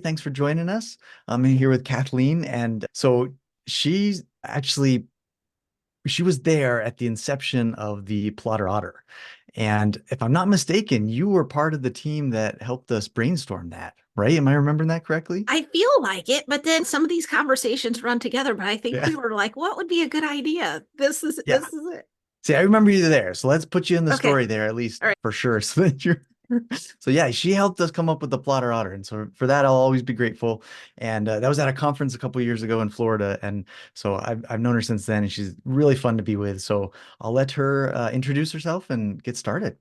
Thanks for joining us. I'm here with Kathleen. And so she's actually, she was there at the inception of the Plottr Otter. And if I'm not mistaken, you were part of the team that helped us brainstorm that, right? Am I remembering that correctly? I feel like it, but then some of these conversations run together. But I think Yeah. we were like, what would be a good idea? This is Yeah. this is it. See, I remember you there. So let's put you in the Okay. story there, at least All right. for sure. So that you're so yeah, she helped us come up with the Plotter Otter. And so for that, I'll always be grateful. And that was at a conference a couple years ago in Florida. And so I've known her since then, and she's really fun to be with. So I'll let her introduce herself and get started.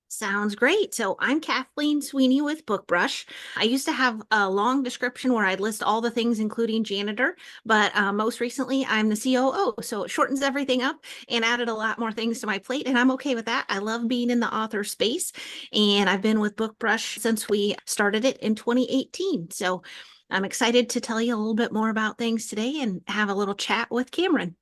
Sounds great. So I'm Kathleen Sweeney with BookBrush. I used to have a long description where I'd list all the things, including janitor, but most recently I'm the COO. So it shortens everything up and added a lot more things to my plate, and I'm okay with that. I love being in the author space, and I've been with BookBrush since we started it in 2018. So I'm excited to tell you a little bit more about things today and have a little chat with Cameron.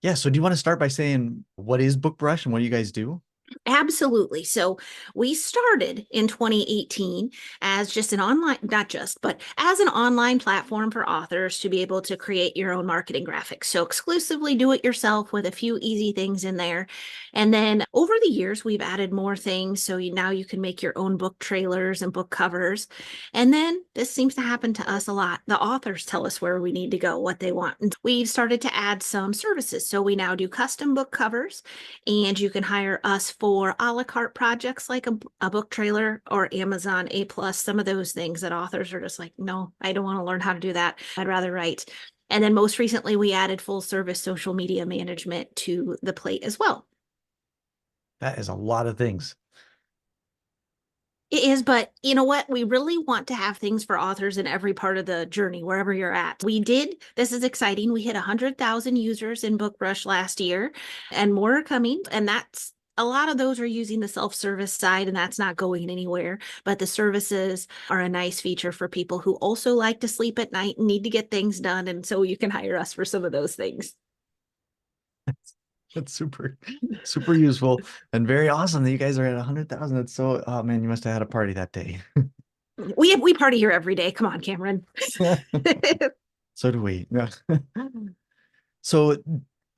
Yeah. So do you want to start by saying what is BookBrush and what do you guys do? Absolutely. So we started in 2018 as just an online, not just, but as an online platform for authors to be able to create your own marketing graphics. So exclusively do it yourself with a few easy things in there. And then over the years, we've added more things. So now you can make your own book trailers and book covers. And then this seems to happen to us a lot. The authors tell us where we need to go, what they want. And we've started to add some services. So we now do custom book covers, and you can hire us for a la carte projects like a book trailer or Amazon A plus, some of those things that authors are just like, no, I don't want to learn how to do that. I'd rather write. And then most recently, we added full service social media management to the plate as well. That is a lot of things. It is, but you know what? We really want to have things for authors in every part of the journey, wherever you're at. We did, this is exciting. We hit 100,000 users in BookBrush last year, and more are coming. And that's a lot of those are using the self-service side, and that's not going anywhere. But the services are a nice feature for people who also like to sleep at night and need to get things done. And so you can hire us for some of those things. That's super useful and very awesome that you guys are at 100,000. That's so, oh man, you must have had a party that day. We party here every day. Come on, Cameron. So do we. Yeah. So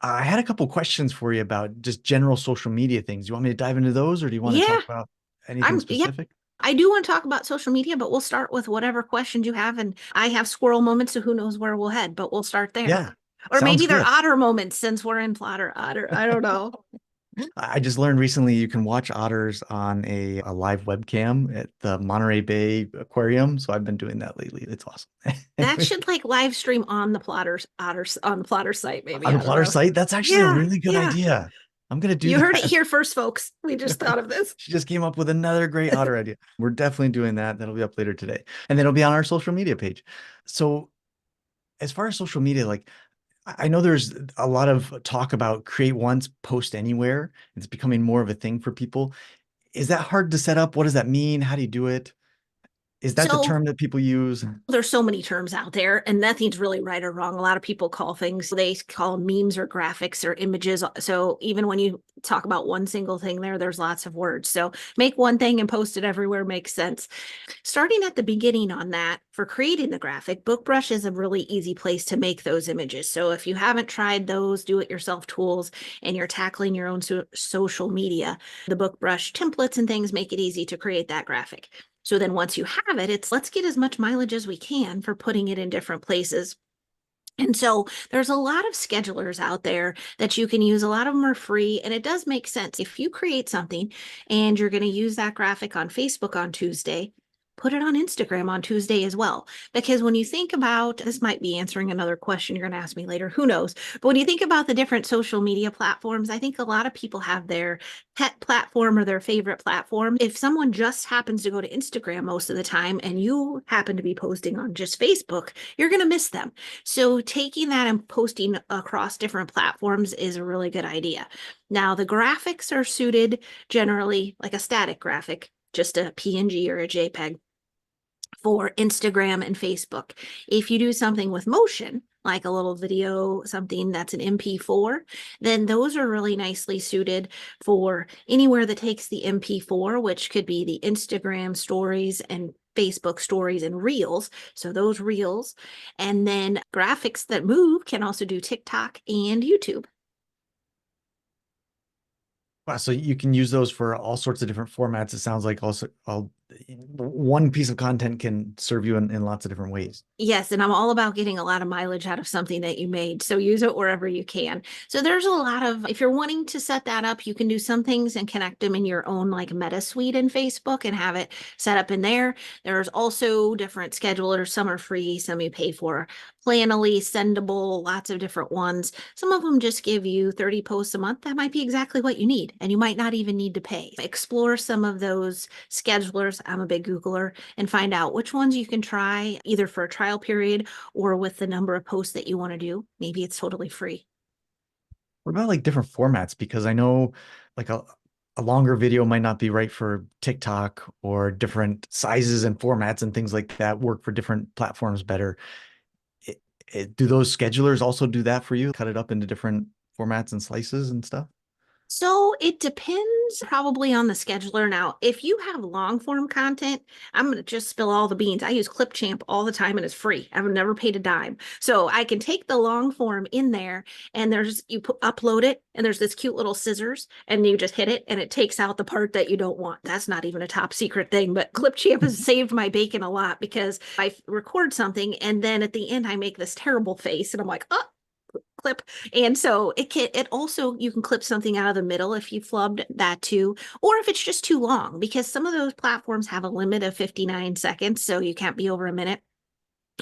I had a couple questions for you about just general social media things. You want me to dive into those, or do you want to Yeah, talk about anything yeah. specific? I do want to talk about social media, but we'll start with whatever questions you have. And I have squirrel moments, so who knows where we'll head, but we'll start there. Yeah, Or sounds maybe they're good. otter moments since we're in Plotter Otter. I don't know. I just learned recently you can watch otters on a live webcam at the Monterey Bay Aquarium. So I've been doing that lately. It's awesome. That should like live stream on the Plotter's Otters on the Plotter site, maybe. On the I don't Plotter know. site, that's actually a Yeah, really good yeah. idea. I'm gonna do You heard it that. here first, folks. We just thought of this. She just came up with another great otter idea. We're definitely doing that. That'll be up later today. And then it'll be on our social media page. So as far as social media, like I know there's a lot of talk about create once, post anywhere. It's becoming more of a thing for people. Is that hard to set up? What does that mean? How do you do it? Is that the So term that people use? there's so many terms out there, and nothing's really right or wrong. A lot of people call things, they call them memes or graphics or images. So even when you talk about one single thing there's lots of words. So make one thing and post it everywhere makes sense. Starting at the beginning on that, for creating the graphic, BookBrush is a really easy place to make those images. So if you haven't tried those do-it-yourself tools and you're tackling your own social media, the BookBrush templates and things make it easy to create that graphic. So then once you have it, it's let's get as much mileage as we can for putting it in different places. And so there's a lot of schedulers out there that you can use. A lot of them are free, and it does make sense. If you create something and you're going to use that graphic on Facebook on Tuesday, put it on Instagram on Tuesday as well. Because when you think about this, might be answering another question you're going to ask me later, who knows? But when you think about the different social media platforms, I think a lot of people have their pet platform or their favorite platform. If someone just happens to go to Instagram most of the time and you happen to be posting on just Facebook, you're going to miss them. So taking that and posting across different platforms is a really good idea. Now, the graphics are suited generally like a static graphic, just a PNG or a JPEG for Instagram and Facebook. If you do something with motion, like a little video, something that's an MP4, then those are really nicely suited for anywhere that takes the MP4, which could be the Instagram stories and Facebook stories and reels. So those reels, and then graphics that move can also do TikTok and YouTube. Wow, so you can use those for all sorts of different formats. It sounds like also all one piece of content can serve you in lots of different ways. Yes, and I'm all about getting a lot of mileage out of something that you made. So use it wherever you can. So there's a lot of, if you're wanting to set that up, you can do some things and connect them in your own like meta suite in Facebook and have it set up in there. There's also different schedulers. Some are free, some you pay for. Planoly, Sendable, lots of different ones. Some of them just give you 30 posts a month. That might be exactly what you need, and you might not even need to pay. Explore some of those schedulers. I'm a big Googler, and find out which ones you can try either for a trial period or with the number of posts that you want to do. Maybe it's totally free. What about like different formats? Because I know like a longer video might not be right for TikTok, or different sizes and formats and things like that work for different platforms better. It, do those schedulers also do that for you? Cut it up into different formats and slices and stuff? So it depends probably on the scheduler. Now, if you have long form content, I'm going to just spill all the beans. I use Clipchamp all the time and it's free. I've never paid a dime. So I can take the long form in there and upload it and there's this cute little scissors and you just hit it and it takes out the part that you don't want. That's not even a top secret thing, but Clipchamp has saved my bacon a lot because I record something and then at the end I make this terrible face and I'm like, oh, clip. And so it also, you can clip something out of the middle if you flubbed that too, or if it's just too long, because some of those platforms have a limit of 59 seconds, so you can't be over a minute.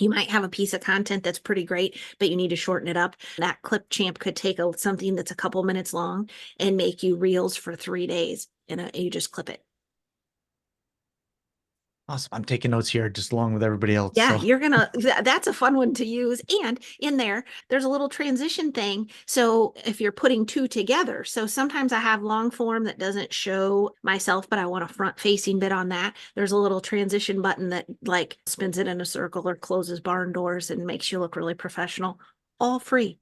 You might have a piece of content that's pretty great, but you need to shorten it up. That Clipchamp could take something that's a couple minutes long and make you reels for 3 days, and you just clip it. Awesome. I'm taking notes here just along with everybody else. Yeah, So you're gonna, that's a fun one to use. And in there, there's a little transition thing. So if you're putting two together, so sometimes I have long form that doesn't show myself, but I want a front facing bit on that. There's a little transition button that like spins it in a circle or closes barn doors and makes you look really professional. All free.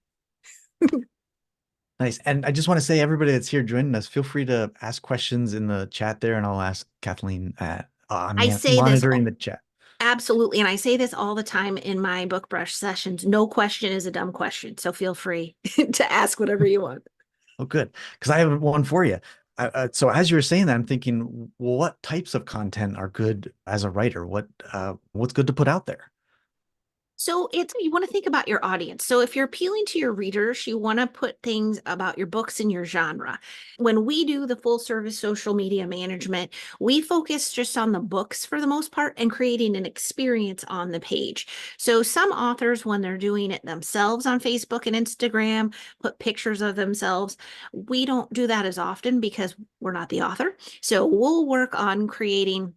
nice. And I just want to say, everybody that's here joining us, feel free to ask questions in the chat there, and I'll ask Kathleen at I say this monitoring the chat. absolutely, and I say this all the time in my book brush sessions. No question is a dumb question. So feel free to ask whatever you want. Oh, good. Because I have one for you. So as you were saying that, I'm thinking, well, what types of content are good as a writer? What's good to put out there? So it's, you want to think about your audience. So if you're appealing to your readers, you want to put things about your books in your genre. When we do the full service social media management, we focus just on the books for the most part and creating an experience on the page. So some authors, when they're doing it themselves on Facebook and Instagram, put pictures of themselves. We don't do that as often because we're not the author. So we'll work on creating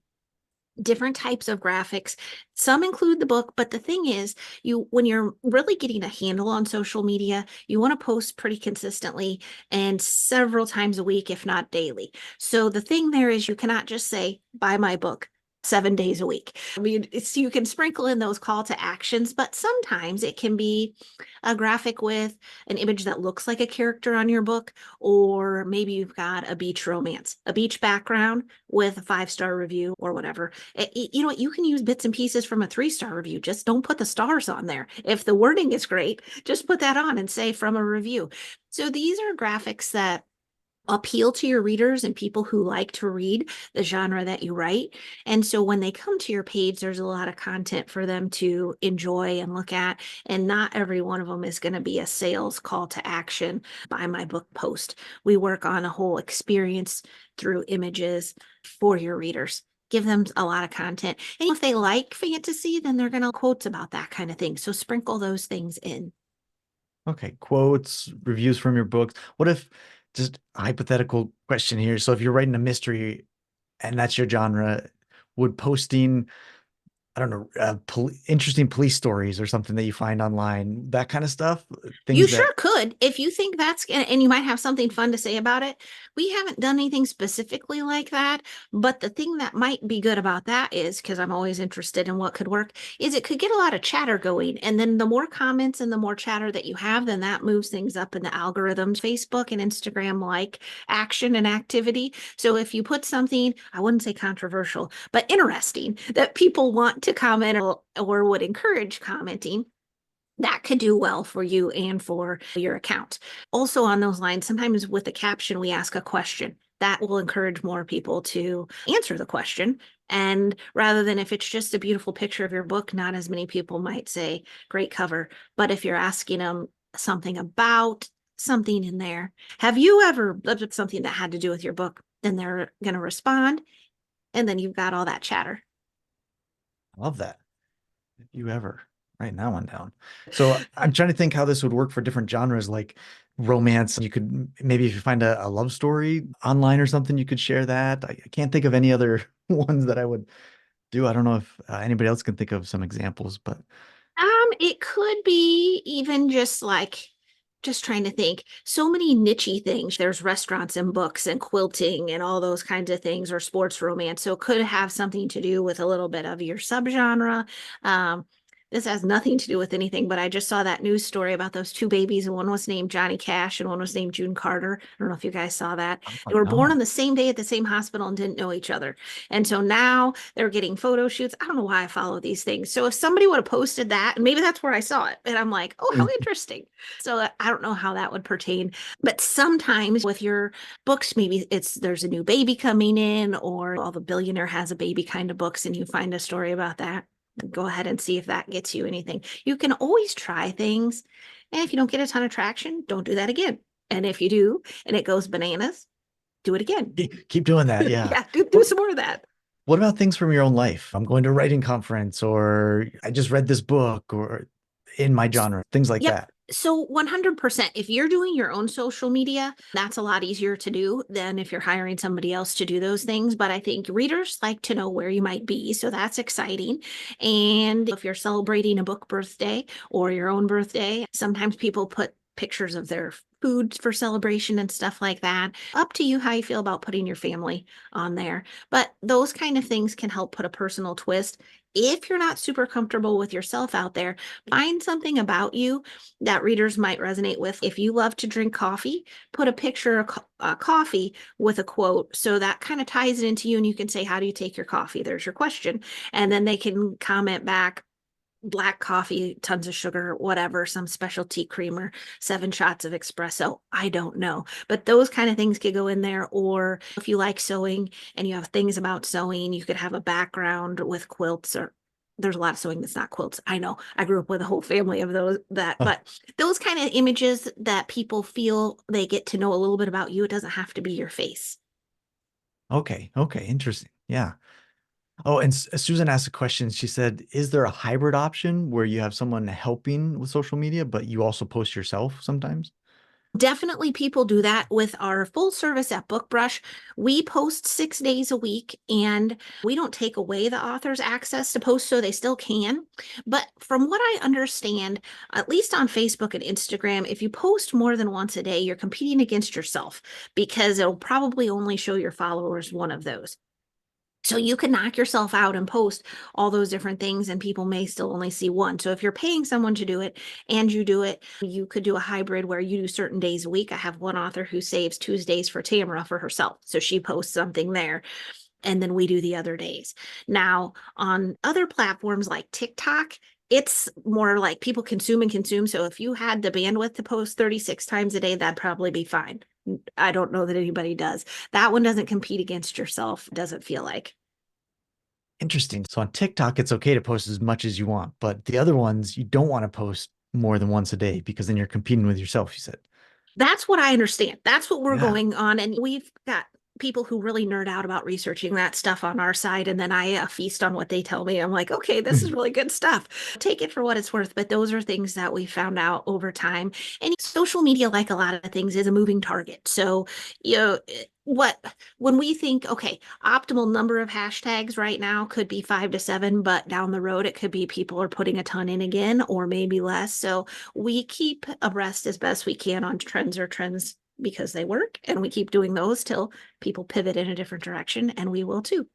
different types of graphics. Some include the book, but the thing is, when you're really getting a handle on social media, you want to post pretty consistently and several times a week, if not daily. So the thing there is, you cannot just say, buy my book 7 days a week. I mean, you can sprinkle in those call to actions, but sometimes it can be a graphic with an image that looks like a character on your book, or maybe you've got a beach romance, a beach background with a 5-star review or whatever. You know what? You can use bits and pieces from a 3-star review. Just don't put the stars on there. If the wording is great, just put that on and say from a review. So these are graphics that appeal to your readers and people who like to read the genre that you write. And so when they come to your page, there's a lot of content for them to enjoy and look at. And not every one of them is going to be a sales call to action, buy my book post. We work on a whole experience through images for your readers. Give them a lot of content. And if they like fantasy, then they're going to quotes about that kind of thing. So sprinkle those things in. Okay, quotes, reviews from your books. What if, just a hypothetical question here. So if you're writing a mystery and that's your genre, would posting I don't know, interesting police stories or something that you find online, that kind of stuff, You things that sure could if you think and you might have something fun to say about it. We haven't done anything specifically like that, but the thing that might be good about that is because I'm always interested in what could work, is it could get a lot of chatter going. And then the more comments and the more chatter that you have, then that moves things up in the algorithms, Facebook and Instagram like action and activity. So if you put something, I wouldn't say controversial, but interesting that people want to comment or would encourage commenting, that could do well for you and for your account. Also, on those lines, sometimes with the caption, we ask a question that will encourage more people to answer the question. And rather than if it's just a beautiful picture of your book, not as many people might say, great cover. But if you're asking them something about something in there, have you ever looked something that had to do with your book? Then they're going to respond. And then you've got all that chatter. I love that. If you ever writing that one down. So I'm trying to think how this would work for different genres like romance. You could maybe if you find a love story online or something, you could share that. I can't think of any other ones that I would do. I don't know if anybody else can think of some examples, but It could be even just trying to think. So many nichey things. There's restaurants and books and quilting and all those kinds of things, or sports romance. So it could have something to do with a little bit of your subgenre. Um, this has nothing to do with anything, but I just saw that news story about those two babies, and one was named Johnny Cash and one was named June Carter. I don't know if you guys saw that. oh They were born on no. the same day at the same hospital and didn't know each other. And so now they're getting photo shoots. I don't know why I follow these things. So if somebody would have posted that, and maybe that's where I saw it, and I'm like, oh, how interesting. So I don't know how that would pertain. But sometimes with your books, maybe it's there's a new baby coming in, or all the billionaire has a baby kind of books, and you find a story about that. Go ahead and see if that gets you anything. You can always try things. And if you don't get a ton of traction, don't do that again. And if you do, and it goes bananas, do it again. Keep doing that. Yeah. Yeah, do some more of that. What about things from your own life? I'm going to a writing conference, or I just read this book, or in my genre, things like Yep. that. So 100%, if you're doing your own social media, that's a lot easier to do than if you're hiring somebody else to do those things. But I think readers like to know where you might be. So that's exciting. And if you're celebrating a book birthday or your own birthday, sometimes people put pictures of their food for celebration and stuff like that. Up to you how you feel about putting your family on there. But those kind of things can help put a personal twist. If you're not super comfortable with yourself out there, find something about you that readers might resonate with. If you love to drink coffee, put a picture of coffee with a quote. So that kind of ties it into you, and you can say, how do you take your coffee? There's your question. And then they can comment back, black coffee, tons of sugar, whatever, some specialty creamer, 7 shots of espresso. I don't know. But those kind of things could go in there. Or if you like sewing and you have things about sewing, you could have a background with quilts, or there's a lot of sewing that's not quilts. I know. I grew up with a whole family of but those kind of images that people feel they get to know a little bit about you. It doesn't have to be your face. Okay. Okay. Interesting. Yeah. Oh, and Susan asked a question. She said, "Is there a hybrid option where you have someone helping with social media, but you also post yourself sometimes?" Definitely people do that with our full service at BookBrush. We post 6 days a week, and we don't take away the author's access to post, so they still can. But from what I understand, at least on Facebook and Instagram, if you post more than once a day, you're competing against yourself because it'll probably only show your followers one of those. So you can knock yourself out and post all those different things, and people may still only see one. So if you're paying someone to do it and you do it, you could do a hybrid where you do certain days a week. I have one author who saves Tuesdays for Tamara for herself. So she posts something there, and then we do the other days. Now, on other platforms like TikTok, it's more like people consume and consume. So if you had the bandwidth to post 36 times a day, that'd probably be fine. I don't know that anybody does. That one doesn't compete against yourself, doesn't feel like. Interesting. So on TikTok, it's okay to post as much as you want, but the other ones, you don't want to post more than once a day because then you're competing with yourself, you said. That's what I understand. That's what we're Yeah. going on. And we've got people who really nerd out about researching that stuff on our side, and then I feast on what they tell me. I'm like, okay, this is really good stuff. Take it for what it's worth. But those are things that we found out over time. And social media, like a lot of things, is a moving target. So, you know, what when we think, okay, optimal number of hashtags right now could be 5 to 7, but down the road it could be people are putting a ton in again, or maybe less. So we keep abreast as best we can on trends because they work, and we keep doing those till people pivot in a different direction, and we will too.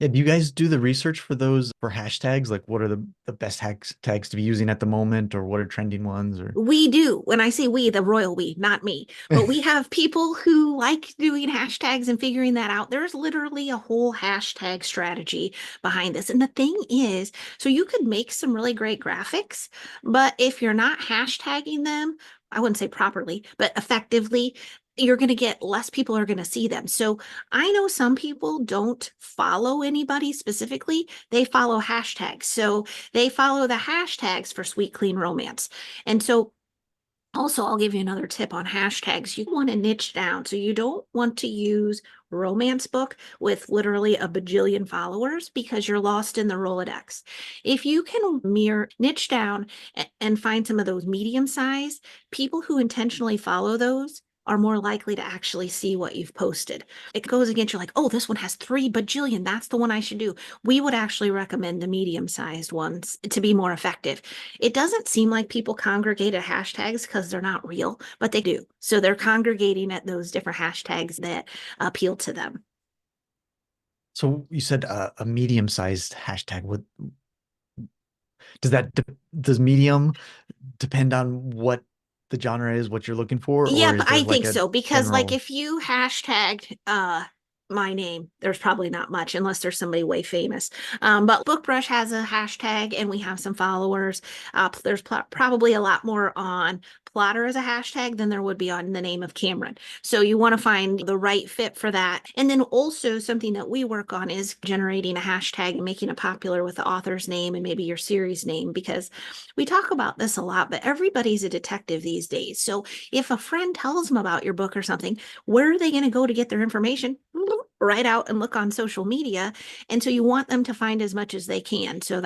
Yeah, do you guys do the research for those for hashtags? Like what are the best hashtags to be using at the moment, or what are trending ones, or We do. When I say we, the royal we, not me. But we have people who like doing hashtags and figuring that out. There's literally a whole hashtag strategy behind this. And the thing is, so you could make some really great graphics, but if you're not hashtagging them, I wouldn't say properly, but effectively, you're going to get less people are going to see them. So I know some people don't follow anybody specifically, they follow hashtags. So they follow the hashtags for sweet, clean romance. And so also, I'll give you another tip on hashtags. You want to niche down. So you don't want to use romance book with literally a bajillion followers because you're lost in the Rolodex. If you can mirror niche down and find some of those medium size, people who intentionally follow those are more likely to actually see what you've posted. It goes against, you're like, oh, this one has 3 bajillion. That's the one I should do. We would actually recommend the medium sized ones to be more effective. It doesn't seem like people congregate at hashtags because they're not real, but they do. So they're congregating at those different hashtags that appeal to them. so you said a medium-sized hashtag. What does that does medium depend on what the genre is, what you're looking for, or Yep, is there I like think a so. Because like general? if you hashtagged my name, there's probably not much unless there's somebody way famous. But BookBrush has a hashtag and we have some followers. There's probably a lot more on Plottr as a hashtag than there would be on the name of Cameron. So you want to find the right fit for that. And then also something that we work on is generating a hashtag and making it popular with the author's name and maybe your series name, because we talk about this a lot, but everybody's a detective these days. So if a friend tells them about your book or something, where are they going to go to get their information? Right out and look on social media. And so you want them to find as much as they can. So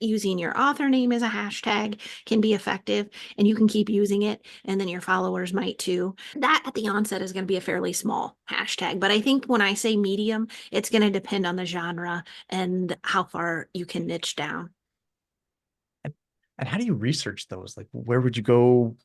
using your author name as a hashtag can be effective, and you can keep using it, and then your followers might too. That at the onset is going to be a fairly small hashtag, but I think when I say medium, it's going to depend on the genre and how far you can niche down. And how do you research those? Like where would you go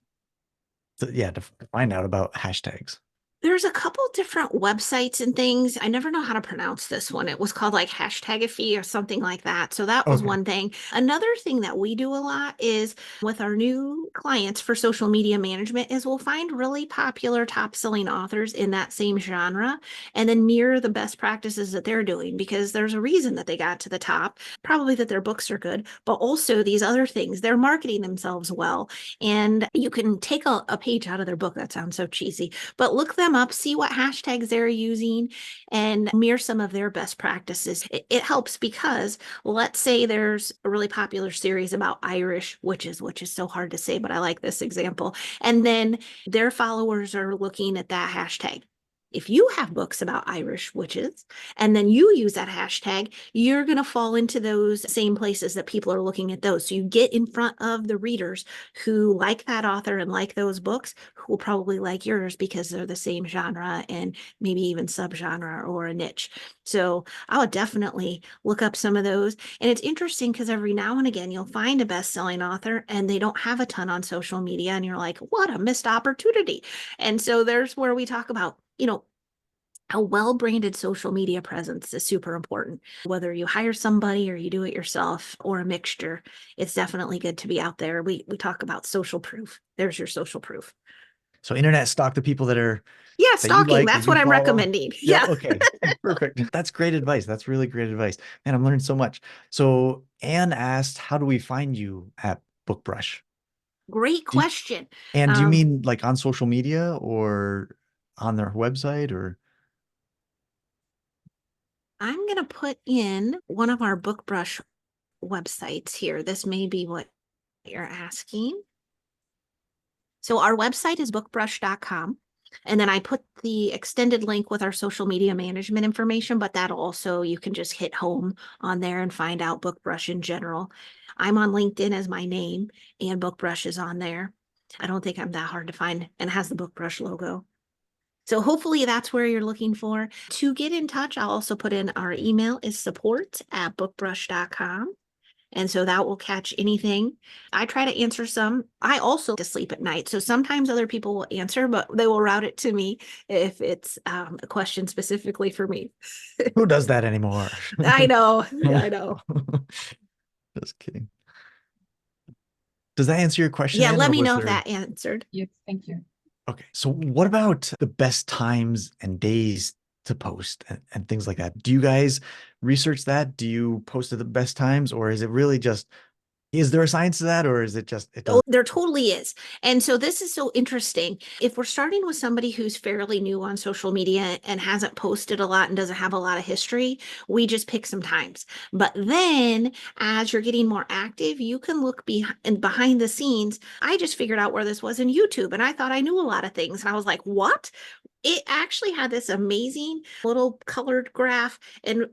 to, yeah, to find out about hashtags? There's a couple different websites and things. I never know how to pronounce this one. It was called like Hashtagify or something like that. So that was Okay. one thing. Another thing that we do a lot is with our new clients for social media management is we'll find really popular top selling authors in that same genre and then mirror the best practices that they're doing, because there's a reason that they got to the top, probably that their books are good, but also these other things. They're marketing themselves well. And you can take a page out of their book. That sounds so cheesy, but look them up, see what hashtags they're using, and mirror some of their best practices. It helps because let's say there's a really popular series about Irish witches, which is so hard to say, but I like this example. And then their followers are looking at that hashtag. If you have books about Irish witches and then you use that hashtag, you're going to fall into those same places that people are looking at those. So you get in front of the readers who like that author and like those books, who will probably like yours because they're the same genre and maybe even subgenre or a niche. So I would definitely look up some of those. And it's interesting because every now and again you'll find a best-selling author and they don't have a ton on social media, and you're like, what a missed opportunity. And so there's where we talk about, a well-branded social media presence is super important. Whether you hire somebody or you do it yourself or a mixture, it's definitely good to be out there. We talk about social proof. There's your social proof. So internet stalk the people Yeah, that you stalking. like, that That's you what I'm follow. recommending. Yep. Yeah. Okay. Perfect. That's great advice. That's really great advice. Man, I'm learning so much. So Anne asked, how do we find you at BookBrush? Great Do you, question. and do you Um, mean like on social media or on their website or? I'm going to put in one of our BookBrush websites here. This may be what you're asking. So our website is bookbrush.com. And then I put the extended link with our social media management information, but that also you can just hit home on there and find out BookBrush in general. I'm on LinkedIn as my name, and BookBrush is on there. I don't think I'm that hard to find, and has the BookBrush logo. So hopefully that's where you're looking for. To get in touch, I'll also put in our email is support@bookbrush.com. And so that will catch anything. I try to answer some. I also to sleep at night. So sometimes other people will answer, but they will route it to me if it's a question specifically for me. Who does that anymore? I know. I know. Just kidding. Does that answer your question, Yeah, Anne, let or me was know if there? that answered. Yes, thank you. Okay. So what about the best times and days to post and things like that? Do you guys research that? Do you post at the best times, or is it really just, is there a science to that, or is it just, it Oh, doesn't? there totally is. And so this is so interesting. If we're starting with somebody who's fairly new on social media and hasn't posted a lot and doesn't have a lot of history, we just pick some times. But then as you're getting more active, you can look behind the scenes. I just figured out where this was in YouTube, and I thought I knew a lot of things. And I was like, what? It actually had this amazing little colored graph. And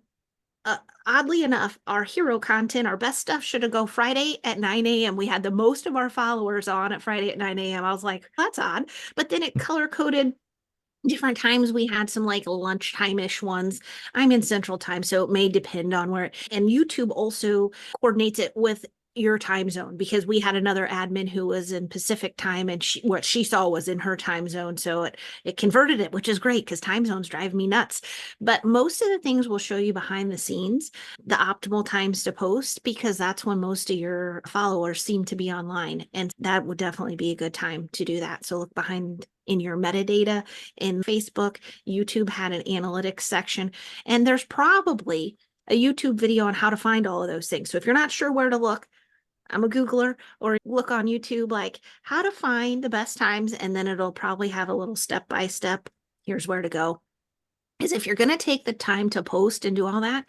uh, oddly enough, our hero content, our best stuff should have go Friday at 9 a.m. We had the most of our followers on at Friday at 9 a.m. I was like, that's odd. But then it color coded different times. We had some like lunchtime-ish ones. I'm in Central Time, so it may depend on where. And YouTube also coordinates it with your time zone, because we had another admin who was in Pacific time, and what she saw was in her time zone, so it converted it, which is great because time zones drive me nuts. But most of the things will show you behind the scenes the optimal times to post, because that's when most of your followers seem to be online, and that would definitely be a good time to do that. So look behind in your metadata in Facebook. YouTube had an analytics section, and there's probably a YouTube video on how to find all of those things. So if you're not sure where to look, I'm a Googler, or look on YouTube, like how to find the best times, and then it'll probably have a little step by step. Here's where to go. Is if you're going to take the time to post and do all that,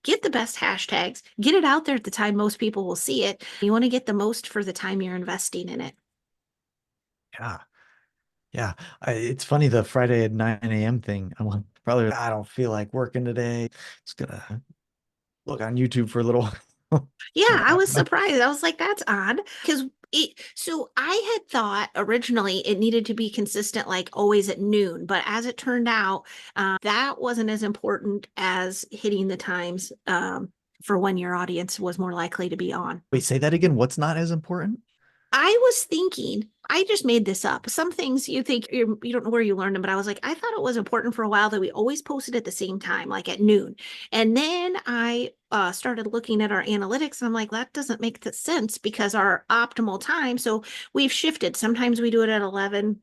get the best hashtags, get it out there at the time most people will see it. You want to get the most for the time you're investing in it. Yeah. Yeah. It's funny, the Friday at 9 a.m. thing. I'm probably, I don't feel like working today. Just gonna look on YouTube for a little. Yeah, I was surprised. I was like, that's odd. Because so I had thought originally it needed to be consistent, like always at noon. But as it turned out, that wasn't as important as hitting the times for when your audience was more likely to be on. Wait, say that again. What's not as important? I was thinking, I just made this up. Some things you think you don't know where you learned them, but I was like, I thought it was important for a while that we always posted at the same time, like at noon. And then I started looking at our analytics, and I'm like, that doesn't make sense because our optimal time. So we've shifted. Sometimes we do it at 11,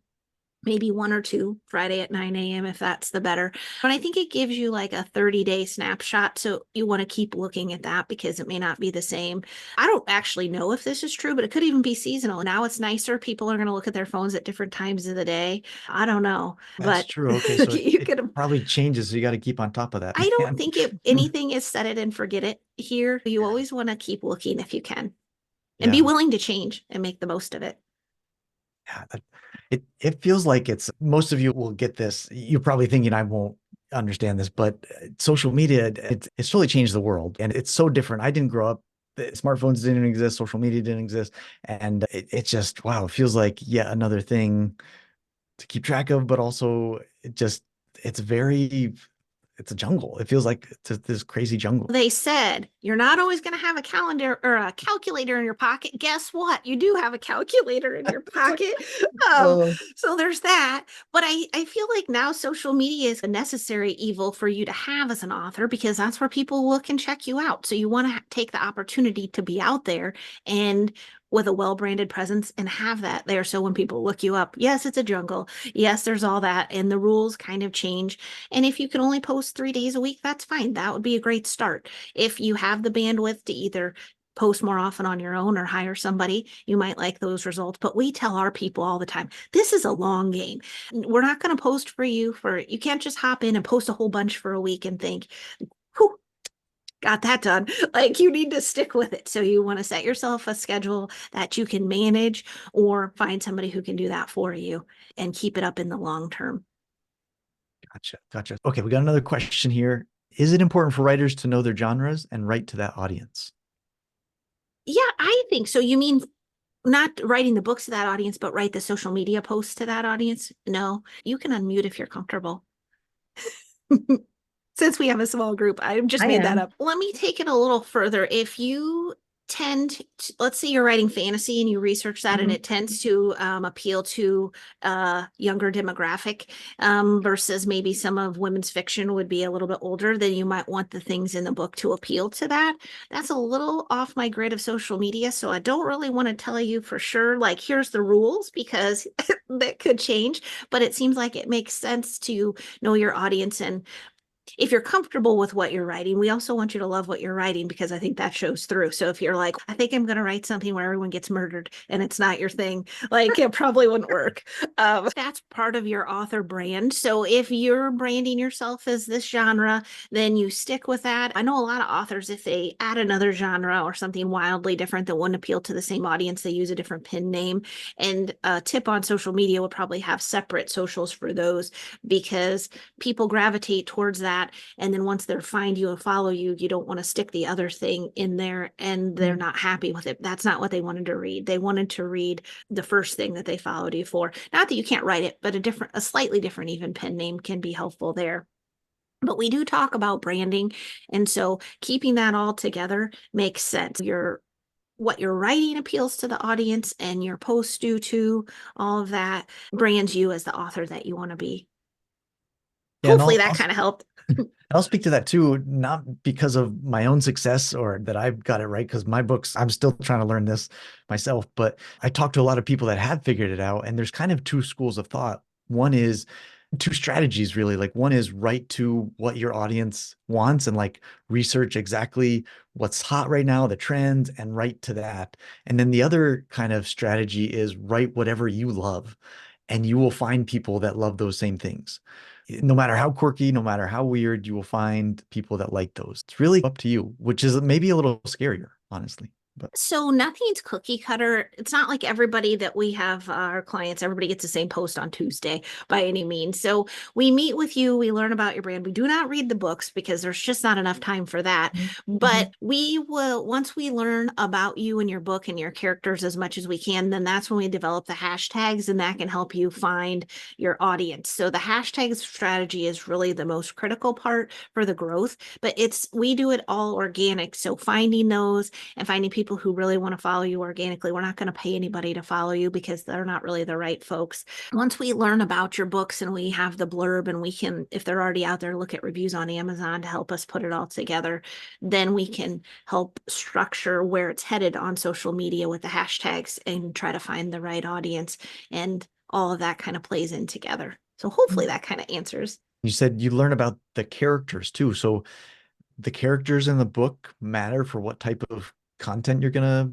maybe 1 or 2 Friday at 9 a.m. if that's the better. But I think it gives you like a 30-day snapshot. So you want to keep looking at that because it may not be the same. I don't actually know if this is true, but it could even be seasonal. Now it's nicer. People are going to look at their phones at different times of the day. I don't know, That's but true. Okay, so you it could. probably changes, so you got to keep on top of that, I don't man. think anything is set it and forget it here. You always want to keep looking if you can, and be Yeah. willing to change and make the most of it. Yeah, it feels like it's, most of you will get this. You're probably thinking I won't understand this, but social media, it's totally changed the world, and it's so different. I didn't grow up, the smartphones didn't exist, social media didn't exist, and it just, wow, it feels like yet another thing to keep track of, but also it just, it's very, it's a jungle. It feels like it's this crazy jungle. They said you're not always going to have a calendar or a calculator in your pocket. Guess what? You do have a calculator in your pocket. Um, Oh, so there's that. But I feel like now social media is a necessary evil for you to have as an author, because that's where people look and check you out. So you want to take the opportunity to be out there and with a well-branded presence and have that there. So when people look you up, yes, it's a jungle. Yes, there's all that. And the rules kind of change. And if you can only post 3 days a week, that's fine. That would be a great start. If you have the bandwidth to either post more often on your own or hire somebody, you might like those results. But we tell our people all the time, this is a long game. We're not going to post for you. You can't just hop in and post a whole bunch for a week and think, whew, got that done. Like you need to stick with it. So you want to set yourself a schedule that you can manage or find somebody who can do that for you and keep it up in the long term. Gotcha. Gotcha. Okay, we got another question here. Is it important for writers to know their genres and write to that audience? Yeah, I think so. You mean not writing the books to that audience, but write the social media posts to that audience? No, you can unmute if you're comfortable. Since we have a small group, I just I made that am. up. Let me take it a little further. If you let's say you're writing fantasy and you research that and Mhm. it tends to appeal to a younger demographic versus maybe some of women's fiction would be a little bit older, then you might want the things in the book to appeal to that. That's a little off my grid of social media. So I don't really want to tell you for sure, like, here's the rules because that could change. But it seems like it makes sense to know your audience and if you're comfortable with what you're writing, we also want you to love what you're writing because I think that shows through. So if you're like, I think I'm going to write something where everyone gets murdered and it's not your thing, like it probably wouldn't work. That's part of your author brand. So if you're branding yourself as this genre, then you stick with that. I know a lot of authors, if they add another genre or something wildly different that wouldn't appeal to the same audience, they use a different pen name. And a tip on social media would probably have separate socials for those because people gravitate towards that. And then once they're find you and follow you, you don't want to stick the other thing in there and they're not happy with it. That's not what they wanted to read. They wanted to read the first thing that they followed you for. Not that you can't write it, but a slightly different even pen name can be helpful there. But we do talk about branding. And so keeping that all together makes sense. What you're writing appeals to the audience and your posts do too. All of that brands you as the author that you want to be. Yeah, and Hopefully that kind of helped. I'll speak to that too, not because of my own success or that I've got it right, because my books, I'm still trying to learn this myself, but I talk to a lot of people that have figured it out, and there's kind of two schools of thought. One is two strategies, really. Like one is write to what your audience wants and like research exactly what's hot right now, the trends, and write to that. And then the other kind of strategy is write whatever you love, and you will find people that love those same things. No matter how quirky, no matter how weird, you will find people that like those. It's really up to you, which is maybe a little scarier, honestly. But So nothing's cookie cutter. It's not like everybody that we have our clients, everybody gets the same post on Tuesday by any means. So we meet with you, we learn about your brand. We do not read the books because there's just not enough time for that. But we will, once we learn about you and your book and your characters as much as we can, then that's when we develop the hashtags and that can help you find your audience. So the hashtag strategy is really the most critical part for the growth, but we do it all organic. So finding those and finding people who really want to follow you organically. We're not going to pay anybody to follow you because they're not really the right folks. Once we learn about your books and we have the blurb and we can, if they're already out there, look at reviews on Amazon to help us put it all together, then we can help structure where it's headed on social media with the hashtags and try to find the right audience. And all of that kind of plays in together. So hopefully that kind of answers. you said you learn about the characters too. So the characters in the book matter for what type of content you're gonna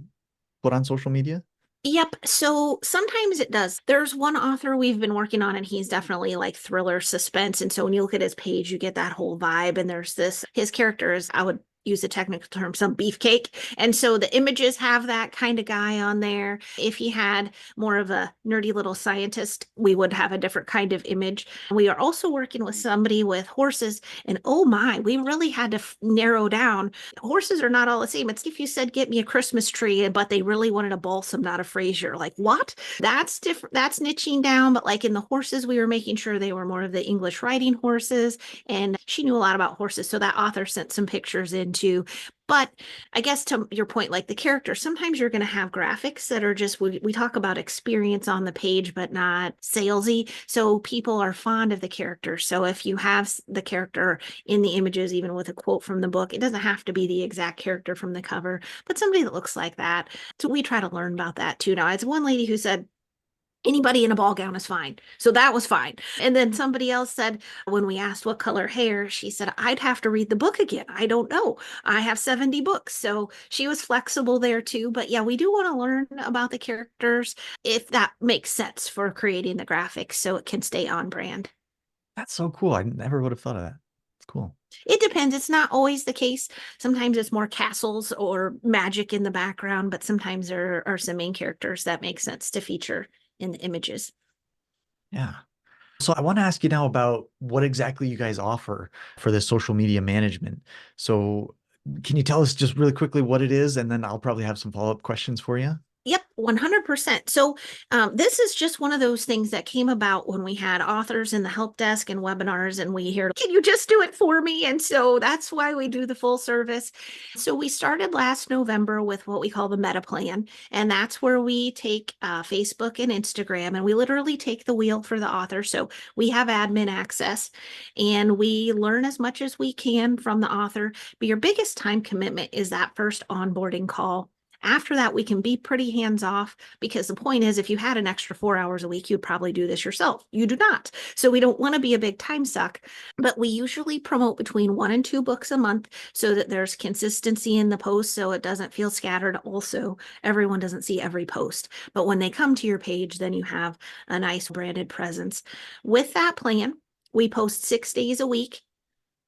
put on social media? Yep. So sometimes it does. There's one author we've been working on, and he's definitely like thriller suspense. And so when you look at his page, you get that whole vibe. And there's his characters, I would use the technical term, some beefcake. And so the images have that kind of guy on there. If he had more of a nerdy little scientist, we would have a different kind of image. We are also working with somebody with horses. And oh my, we really had to narrow down. Horses are not all the same. It's if you said, get me a Christmas tree, but they really wanted a balsam, not a Fraser. Like, what? That's different. That's niching down. But like in the horses, we were making sure they were more of the English riding horses. And she knew a lot about horses. So that author sent some pictures into. But I guess to your point, like the character, sometimes you're going to have graphics that are just, we talk about experience on the page, but not salesy. So people are fond of the character. So if you have the character in the images, even with a quote from the book, it doesn't have to be the exact character from the cover, but somebody that looks like that. So we try to learn about that too. Now, as one lady who said, anybody in a ball gown is fine. So that was fine. And then somebody else said, when we asked what color hair, she said, I'd have to read the book again. I don't know. I have 70 books. So she was flexible there too. But yeah, we do want to learn about the characters if that makes sense for creating the graphics so it can stay on brand. That's so cool. I never would have thought of that. It's cool. It depends. It's not always the case. Sometimes it's more castles or magic in the background, but sometimes there are some main characters that make sense to feature in the images. Yeah. So I want to ask you now about what exactly you guys offer for this social media management. So can you tell us just really quickly what it is? And then I'll probably have some follow-up questions for you. Yep, 100%. So, this is just one of those things that came about when we had authors in the help desk and webinars, and we hear, can you just do it for me? And so that's why we do the full service. So, we started last November with what we call the meta plan, and that's where we take Facebook and Instagram, and we literally take the wheel for the author. So, we have admin access and we learn as much as we can from the author. But your biggest time commitment is that first onboarding call. After that, we can be pretty hands off because the point is, if you had an extra 4 hours a week, you'd probably do this yourself. You do not. So we don't want to be a big time suck, but we usually promote between 1 and 2 books a month so that there's consistency in the post so it doesn't feel scattered. Also, everyone doesn't see every post, but when they come to your page, then you have a nice branded presence. With that plan, we post 6 days a week.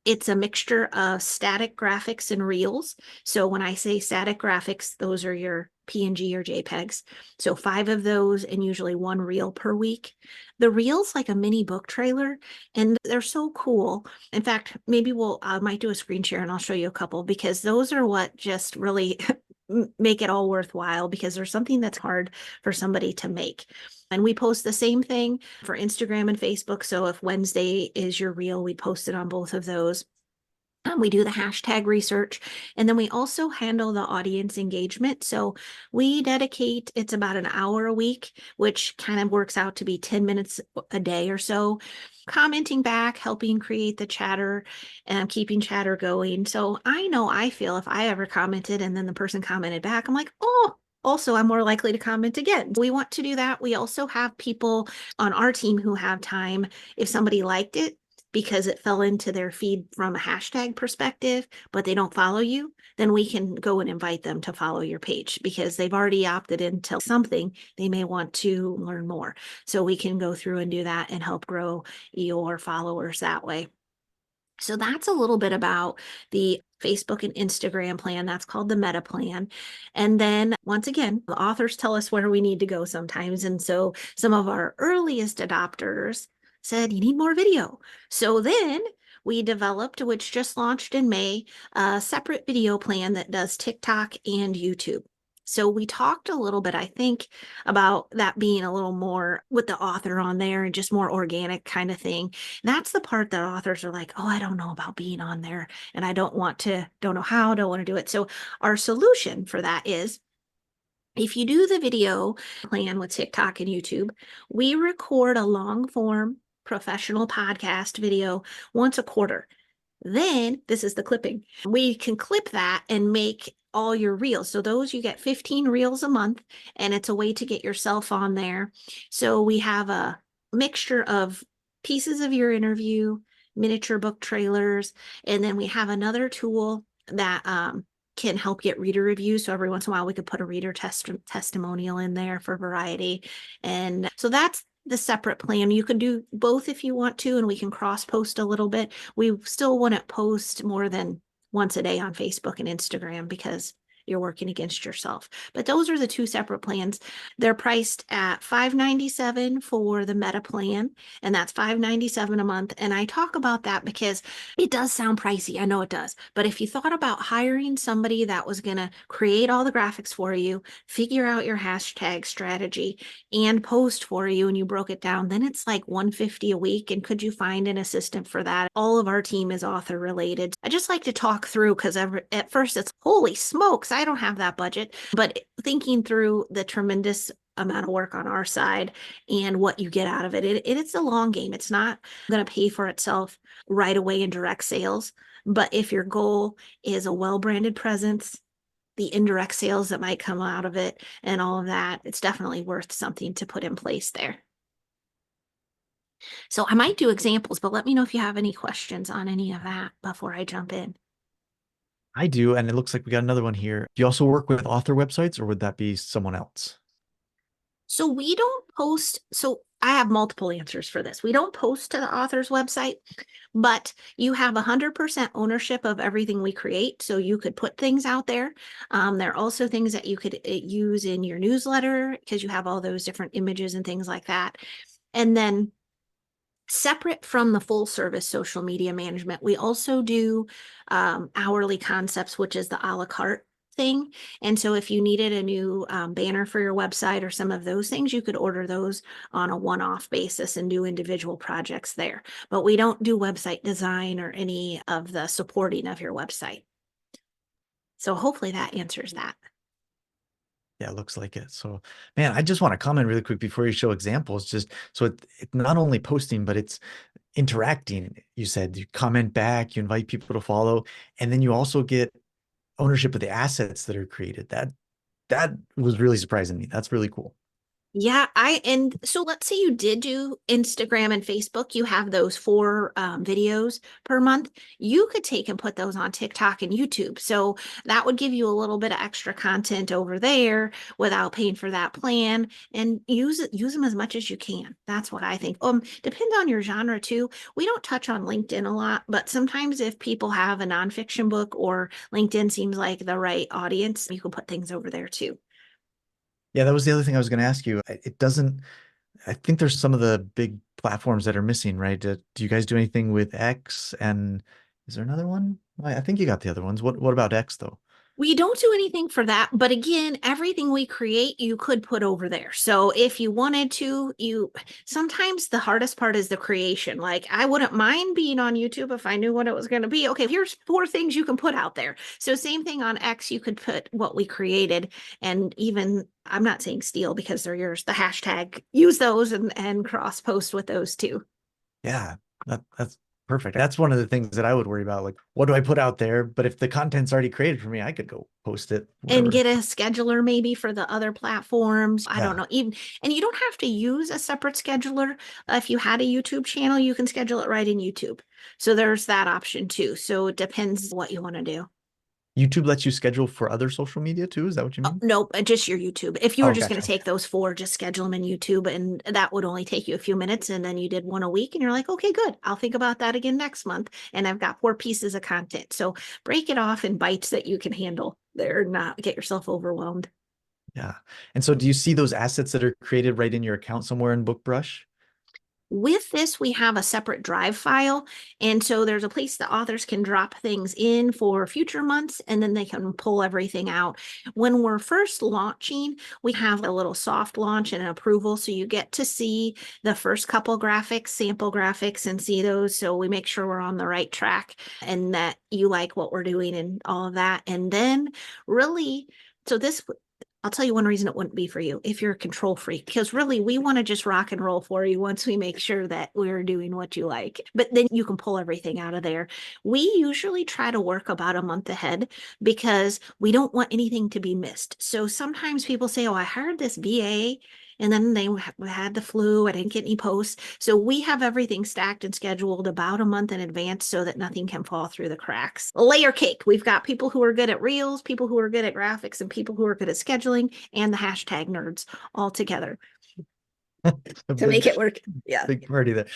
It's a mixture of static graphics and reels. So when I say static graphics, those are your PNG or JPEGs. So 5 of those and usually 1 reel per week. The reel's like a mini book trailer and they're so cool. In fact, maybe I might do a screen share and I'll show you a couple because those are what just really make it all worthwhile because there's something that's hard for somebody to make. And we post the same thing for Instagram and Facebook. So if Wednesday is your reel, we post it on both of those. We do the hashtag research and then we also handle the audience engagement. So we dedicate, it's about an hour a week, which kind of works out to be 10 minutes a day or so, commenting back, helping create the chatter and keeping chatter going. So I know I feel if I ever commented and then the person commented back, I'm like, oh, also, I'm more likely to comment again. We want to do that. We also have people on our team who have time. If somebody liked it, because it fell into their feed from a hashtag perspective, but they don't follow you, then we can go and invite them to follow your page because they've already opted into something. They may want to learn more. So we can go through and do that and help grow your followers that way. So that's a little bit about the Facebook and Instagram plan. That's called the meta plan. And then once again, the authors tell us where we need to go sometimes. And so some of our earliest adopters said, you need more video. So then we developed, which just launched in May, a separate video plan that does TikTok and YouTube. So we talked a little bit, I think, about that being a little more with the author on there and just more organic kind of thing. That's the part that authors are like, oh, I don't know about being on there and I don't know how, don't want to do it. So our solution for that is if you do the video plan with TikTok and YouTube, we record a long form professional podcast video once a quarter. Then this is the clipping. We can clip that and make all your reels. So those you get 15 reels a month, and it's a way to get yourself on there. So we have a mixture of pieces of your interview, miniature book trailers, and then we have another tool that can help get reader reviews. So every once in a while we could put a reader testimonial in there for variety. And so that's the separate plan. You can do both if you want to, and we can cross post a little bit. We still wouldn't post more than once a day on Facebook and Instagram because you're working against yourself. But those are the two separate plans. They're priced at $5.97 for the meta plan, and that's $5.97 a month. And I talk about that because it does sound pricey. I know it does. But if you thought about hiring somebody that was going to create all the graphics for you, figure out your hashtag strategy, and post for you, and you broke it down, then it's like $150 a week. And could you find an assistant for that? All of our team is author related. I just like to talk through because at first it's holy smokes, I don't have that budget. But thinking through the tremendous amount of work on our side and what you get out of it's a long game. It's not going to pay for itself right away in direct sales. But if your goal is a well-branded presence, the indirect sales that might come out of it and all of that, it's definitely worth something to put in place there. So I might do examples, but let me know if you have any questions on any of that before I jump in. I do, and it looks like we got another one here. Do you also work with author websites, or would that be someone else? So we don't post. So I have multiple answers for this. We don't post to the author's website, but you have 100% ownership of everything we create. So you could put things out there. There are also things that you could use in your newsletter because you have all those different images and things like that. And then separate from the full service social media management, we also do hourly concepts, which is the a la carte thing. And so if you needed a new banner for your website or some of those things, you could order those on a one-off basis and do individual projects there. But we don't do website design or any of the supporting of your website. So hopefully that answers that. Yeah, it looks like it. So, man, I just want to comment really quick before you show examples. Just so it's not only posting, but it's interacting. You said you comment back, you invite people to follow, and then you also get ownership of the assets that are created. That was really surprising me. That's really cool. Yeah, and so let's say you did do Instagram and Facebook, you have those four videos per month. You could take and put those on TikTok and YouTube. So that would give you a little bit of extra content over there without paying for that plan, and use them as much as you can. That's what I think. Depends on your genre too. We don't touch on LinkedIn a lot, but sometimes if people have a nonfiction book or LinkedIn seems like the right audience, you can put things over there too. Yeah, that was the other thing I was going to ask you. It doesn't, I think there's some of the big platforms that are missing, right? Do you guys do anything with X? And is there another one? I think you got the other ones. What about X though? We don't do anything for that, but again, everything we create, you could put over there. So if you wanted to, you sometimes the hardest part is the creation. Like I wouldn't mind being on YouTube if I knew what it was going to be. Okay, here's four things you can put out there. So same thing on X, you could put what we created, and even I'm not saying steal because they're yours, the hashtag, use those and cross post with those too. Yeah, that's perfect. That's one of the things that I would worry about. Like, what do I put out there? But if the content's already created for me, I could go post it, And whatever. get a scheduler maybe for the other platforms. I don't Yeah. know. Even and you don't have to use a separate scheduler. If you had a YouTube channel, you can schedule it right in YouTube. So there's that option too. So it depends what you want to do. YouTube lets you schedule for other social media too. Is that what you Oh, mean? nope, just your YouTube. If you were Oh, just going gotcha. to Okay. take those four, just schedule them in YouTube, and that would only take you a few minutes. And then you did one a week, and you're like, okay, good. I'll think about that again next month. And I've got four pieces of content. So break it off in bites that you can handle. There, not get yourself overwhelmed. Yeah. And so do you see those assets that are created right in your account somewhere in BookBrush? With this, we have a separate drive file. And so there's a place the authors can drop things in for future months, and then they can pull everything out. When we're first launching, we have a little soft launch and an approval. So you get to see the first couple graphics, sample graphics, and see those. So we make sure we're on the right track and that you like what we're doing and all of that. And then really, so this I'll tell you one reason it wouldn't be for you if you're a control freak, because really we want to just rock and roll for you once we make sure that we're doing what you like. But then you can pull everything out of there. We usually try to work about a month ahead because we don't want anything to be missed. So sometimes people say, oh, I hired this VA and then they had the flu. I didn't get any posts. So we have everything stacked and scheduled about a month in advance so that nothing can fall through the cracks. Layer cake. We've got people who are good at reels, people who are good at graphics, and people who are good at scheduling, and the hashtag nerds all together A to big make it work. Yeah. big party there.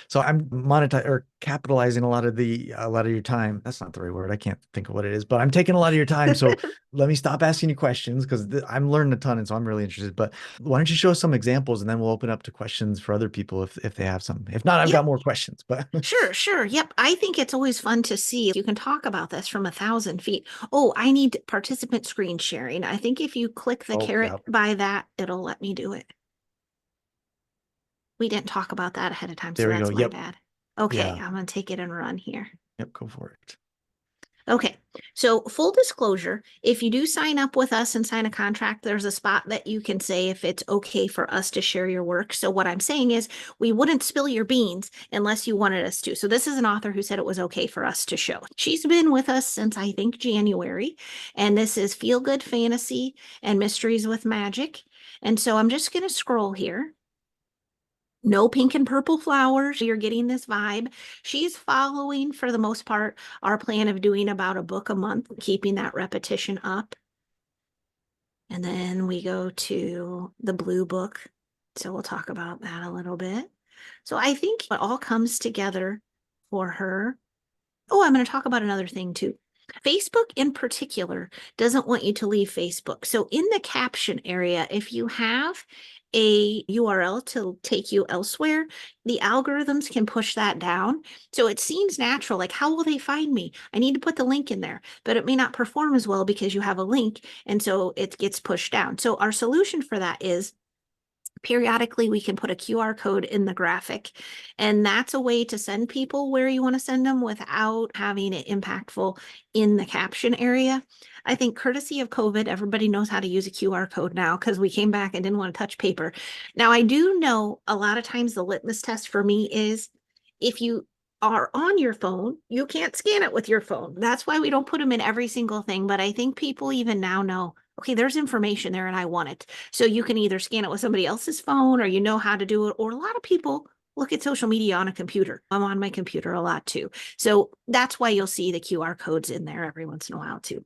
So I'm monetizing or capitalizing a lot of your time. That's not the right word. I can't think of what it is, but I'm taking a lot of your time. So let me stop asking you questions because I'm learning a ton, and so I'm really interested. But why don't you show us some examples, and then we'll open up to questions for other people if they have some. If not, I've Yep. got more questions. But Sure, sure. Yep. I think it's always fun to see. You can talk about this from 1,000 feet. Oh, I need participant screen sharing. I think if you click the oh caret yeah, by that, it'll let me do it. We didn't talk about that ahead of time, so there we go. that's my Yep, bad. Okay, yeah, I'm gonna take it and run here. yep. Go for it. Okay, so full disclosure, if you do sign up with us and sign a contract, there's a spot that you can say if it's okay for us to share your work. So what I'm saying is we wouldn't spill your beans unless you wanted us to. So this is an author who said it was okay for us to show. She's been with us since I think January, and this is Feel Good Fantasy and Mysteries with Magic. And so I'm just gonna scroll here. No pink and purple flowers. You're getting this vibe. She's following, for the most part, our plan of doing about a book a month, keeping that repetition up. And then we go to the blue book So we'll talk about that a little bit. So I think it all comes together for her. Oh, I'm going to talk about another thing too. Facebook in particular doesn't want you to leave Facebook. So in the caption area, if you have a URL to take you elsewhere, the algorithms can push that down. So it seems natural. Like, how will they find me? I need to put the link in there, but it may not perform as well because you have a link. And so it gets pushed down. So our solution for that is periodically we can put a QR code in the graphic, and that's a way to send people where you want to send them without having it impactful in the caption area. I think courtesy of COVID, everybody knows how to use a QR code now because we came back and didn't want to touch paper. Now, I do know a lot of times the litmus test for me is if you are on your phone, you can't scan it with your phone. That's why we don't put them in every single thing. But I think people even now know, okay, there's information there and I want it. So you can either scan it with somebody else's phone or you know how to do it. Or a lot of people look at social media on a computer. I'm on my computer a lot too. So that's why you'll see the QR codes in there every once in a while too.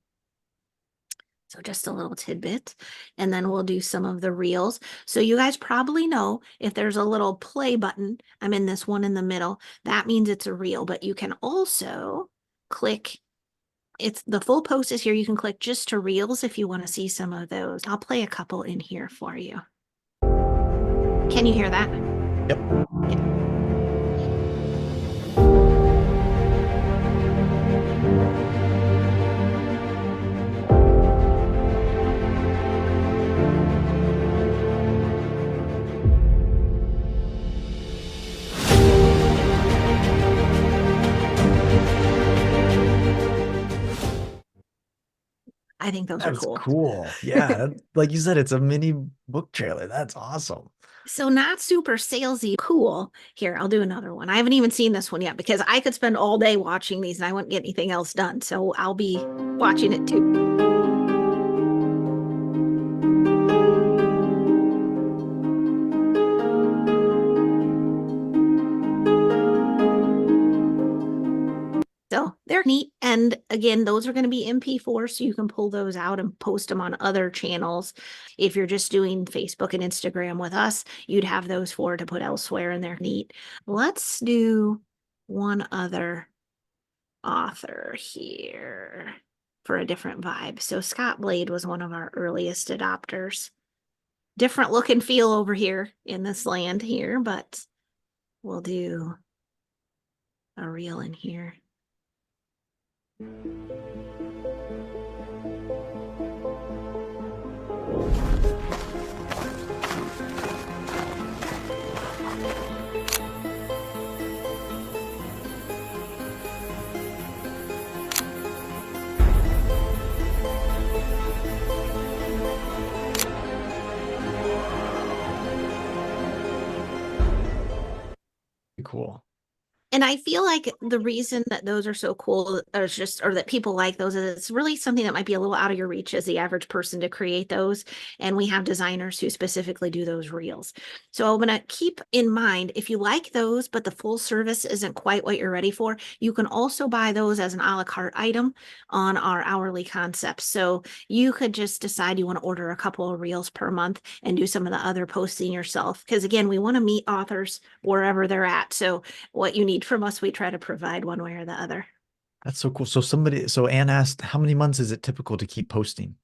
So just a little tidbit, and then we'll do some of the reels. So you guys probably know if there's a little play button, I'm in this one in the middle, that means it's a reel, but you can also click, it's the full post is here. You can click just to reels if you want to see some of those. I'll play a couple in here for you. Can you hear that? Yep. Yeah. I think those are That's cool. cool. Yeah. Like you said, it's a mini book trailer. That's awesome. So not super salesy, cool. Here, I'll do another one. I haven't even seen this one yet because I could spend all day watching these and I wouldn't get anything else done. So I'll be watching it too. So they're neat. And again, those are going to be MP4, so you can pull those out and post them on other channels. If you're just doing Facebook and Instagram with us, you'd have those four to put elsewhere, and they're neat. Let's do one other author here for a different vibe. So Scott Blade was one of our earliest adopters. Different look and feel over here in this land here, but we'll do a reel in here. Cool. And I feel like the reason that those are so cool or that people like those is it's really something that might be a little out of your reach as the average person to create those. And we have designers who specifically do those reels. So I'm going to keep in mind if you like those, but the full service isn't quite what you're ready for, you can also buy those as an a la carte item on our hourly concepts. So you could just decide you want to order a couple of reels per month and do some of the other posting yourself. Because again, we want to meet authors wherever they're at. So what you need from us, we try to provide one way or the other. That's so cool. So Anne asked, how many months is it typical to keep posting?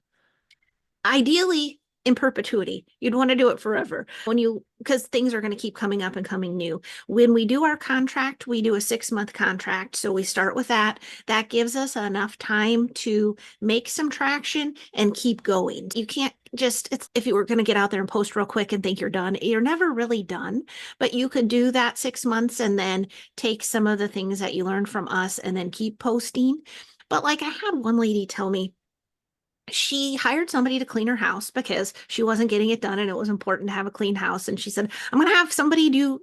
Ideally, in perpetuity. You'd want to do it forever because things are going to keep coming up and coming new. When we do our contract, we do a 6-month contract. So we start with that. That gives us enough time to make some traction and keep going. You can't if you were going to get out there and post real quick and think you're done, you're never really done. But you could do that 6 months and then take some of the things that you learned from us and then keep posting. But like I had one lady tell me, she hired somebody to clean her house because she wasn't getting it done and it was important to have a clean house. And she said, I'm going to have somebody do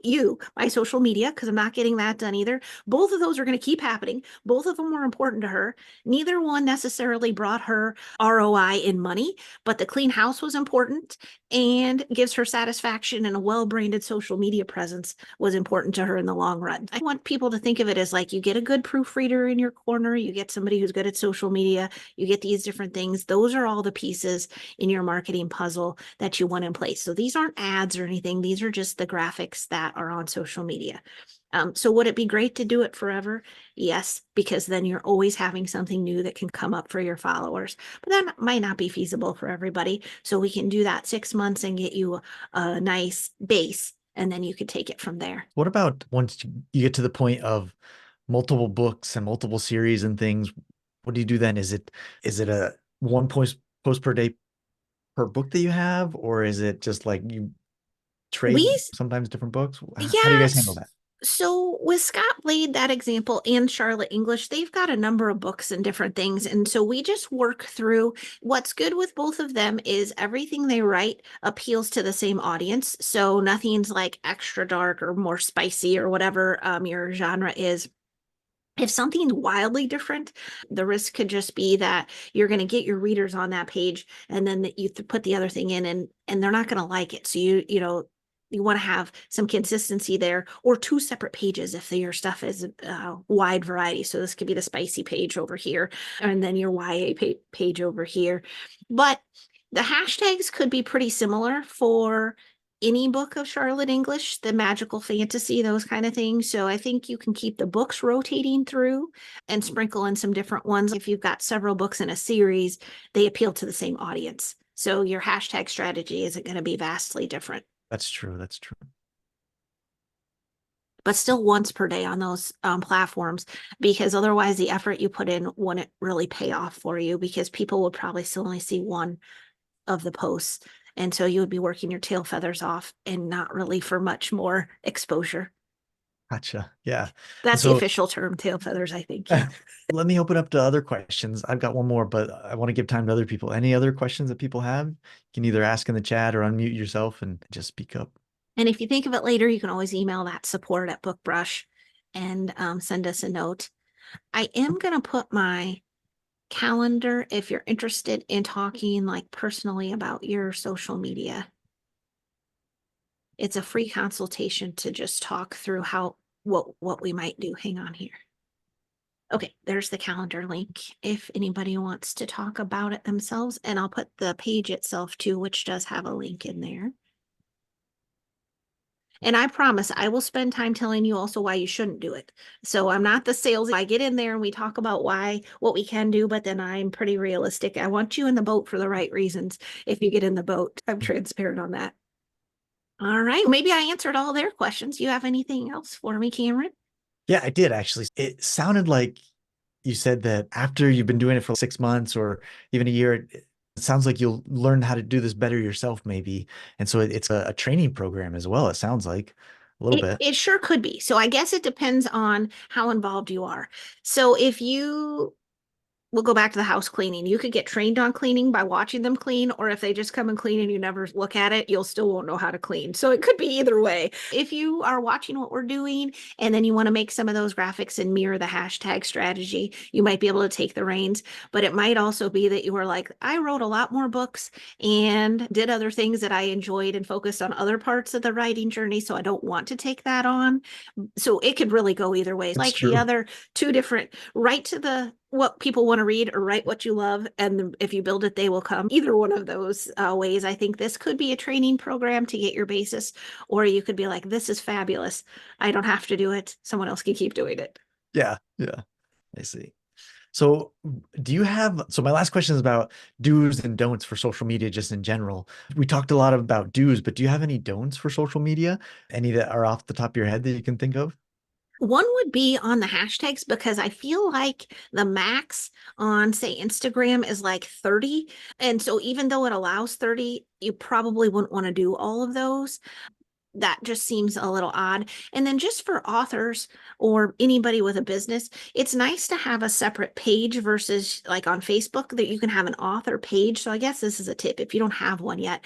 my social media because I'm not getting that done either. Both of those are going to keep happening. Both of them were important to her. Neither one necessarily brought her ROI in money, but the clean house was important and gives her satisfaction, and a well-branded social media presence was important to her in the long run. I want people to think of it as like you get a good proofreader in your corner, you get somebody who's good at social media, you get these different things. Those are all the pieces in your marketing puzzle that you want in place. So these aren't ads or anything. These are just the graphics that are on social media. So would it be great to do it forever? Yes, because then you're always having something new that can come up for your followers. But that might not be feasible for everybody. So we can do that 6 months and get you a nice base, and then you could take it from there. What about once you get to the point of multiple books and multiple series and things? What do you do then? Is it a one post per day per book that you have, or is it just like you trade We sometimes different books? How do you guys handle Yes. that? So with Scott Blade, that example, and Charlotte English, they've got a number of books and different things. And so we just work through what's good with both of them is everything they write appeals to the same audience. So nothing's like extra dark or more spicy or whatever your genre is. If something's wildly different, the risk could just be that you're going to get your readers on that page, and then you put the other thing in, and they're not going to like it. So you want to have some consistency there, or two separate pages if your stuff is wide variety. So this could be the spicy page over here, and then your YA page over here. But the hashtags could be pretty similar for any book of Charlotte English, the magical fantasy, those kind of things. So I think you can keep the books rotating through and sprinkle in some different ones. If you've got several books in a series, they appeal to the same audience. So your hashtag strategy isn't going to be vastly different, That's true. That's true. but still once per day on those platforms, because otherwise the effort you put in wouldn't really pay off for you, because people would probably still only see one of the posts. And so you would be working your tail feathers off and not really for much more exposure. Gotcha. Yeah. And That's the so official term, tail feathers, I think. Yeah. let me open up to other questions. I've got one more, but I want to give time to other people. Any other questions that people have? You can either ask in the chat or unmute yourself and just speak up. And if you think of it later, you can always email that support@bookbrush and send us a note. I am going to put my calendar if you're interested in talking like personally about your social media. It's a free consultation to just talk through what we might do. Hang on here. Okay, there's the calendar link if anybody wants to talk about it themselves. And I'll put the page itself too, which does have a link in there. And I promise I will spend time telling you also why you shouldn't do it. So I'm not the sales. I get in there and we talk about what we can do, but then I'm pretty realistic. I want you in the boat for the right reasons. If you get in the boat, I'm transparent on that. All right. Maybe I answered all their questions. You have anything else for me, Cameron? Yeah, I did actually. It sounded like you said that after you've been doing it for 6 months or even a year, it sounds like you'll learn how to do this better yourself, maybe. And so it's a training program as well. It sounds like a little bit. It sure could be. So I guess it depends on how involved you are. So if you we'll go back to the house cleaning. You could get trained on cleaning by watching them clean, or if they just come and clean and you never look at it, you'll still won't know how to clean. So it could be either way. If you are watching what we're doing and then you want to make some of those graphics and mirror the hashtag strategy, you might be able to take the reins. But it might also be that you were like, I wrote a lot more books and did other things that I enjoyed and focused on other parts of the writing journey. So I don't want to take that on. So it could really go either way. It's Like the true. other two different, right to the what people want to read, or write what you love, and if you build it they will come. Either one of those ways. I think this could be a training program to get your basis, or you could be like, this is fabulous, I don't have to do it, someone else can keep doing it. Yeah. Yeah. I see. So so my last question is about do's and don'ts for social media, just in general. We talked a lot about do's, but do you have any don'ts for social media? Any that are off the top of your head that you can think of? One would be on the hashtags, because I feel like the max on, say, Instagram is like 30. And so even though it allows 30, you probably wouldn't want to do all of those. That just seems a little odd. And then just for authors or anybody with a business, it's nice to have a separate page versus like on Facebook that you can have an author page. So I guess this is a tip if you don't have one yet.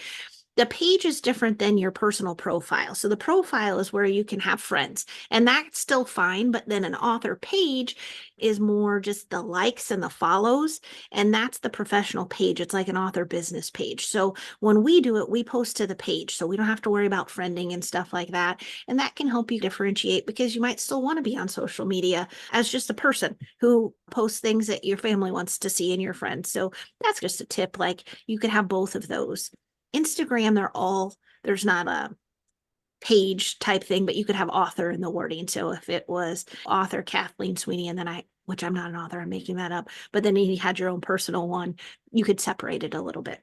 The page is different than your personal profile. So the profile is where you can have friends, and that's still fine. But then an author page is more just the likes and the follows. And that's the professional page. It's like an author business page. So when we do it, we post to the page. So we don't have to worry about friending and stuff like that. And that can help you differentiate because you might still want to be on social media as just a person who posts things that your family wants to see and your friends. So that's just a tip. Like you could have both of those. Instagram, there's not a page type thing, but you could have author in the wording. So if it was author Kathleen Sweeney, and then which I'm not an author, I'm making that up, but then you had your own personal one, you could separate it a little bit.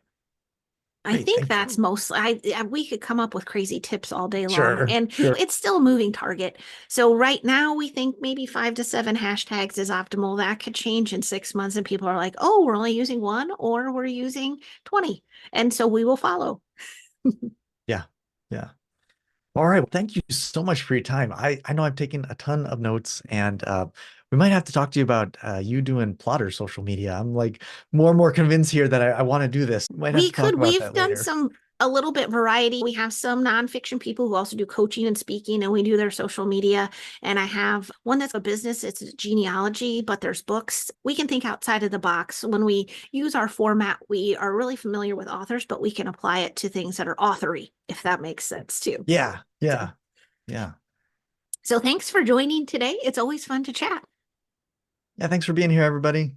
I Great. think Thank you. that's mostly, we could come up with crazy tips all day long, Sure. and Sure. it's still a moving target. So right now we think maybe 5 to 7 hashtags is optimal. That could change in 6 months and people are like, oh, we're only using one or we're using 20. And so we will follow. Yeah. Yeah. All right. Well, thank you so much for your time. I know I've taken a ton of notes, and we might have to talk to you about you doing Plottr social media. I'm like more and more convinced here that I want to do this. Might have to talk about We've that done later. some a little bit variety. We have some nonfiction people who also do coaching and speaking, and we do their social media. And I have one that's a business, it's a genealogy, but there's books. We can think outside of the box. When we use our format, we are really familiar with authors, but we can apply it to things that are authory, if that makes sense too. Yeah. So, Yeah. Yeah. so thanks for joining today. It's always fun to chat. Yeah. Thanks for being here, everybody.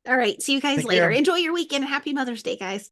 All right. See you guys Take later. care. Enjoy your weekend. Happy Mother's Day, guys.